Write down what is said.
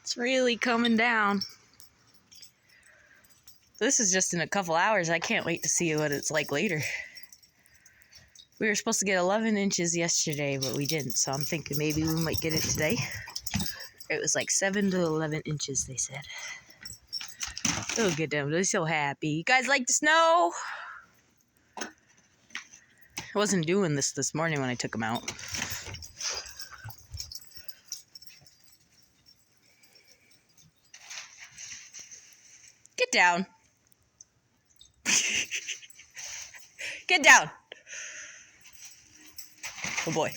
It's really coming down. This is just in a couple hours. I can't wait to see what it's like later. We were supposed to get 11 inches yesterday, but we didn't. So I'm thinking maybe we might get it today. It was like 7 to 11 inches, they said. Look at them. They're so happy. You guys like the snow? I wasn't doing this morning when I took them out. Get down. Get down. Oh boy.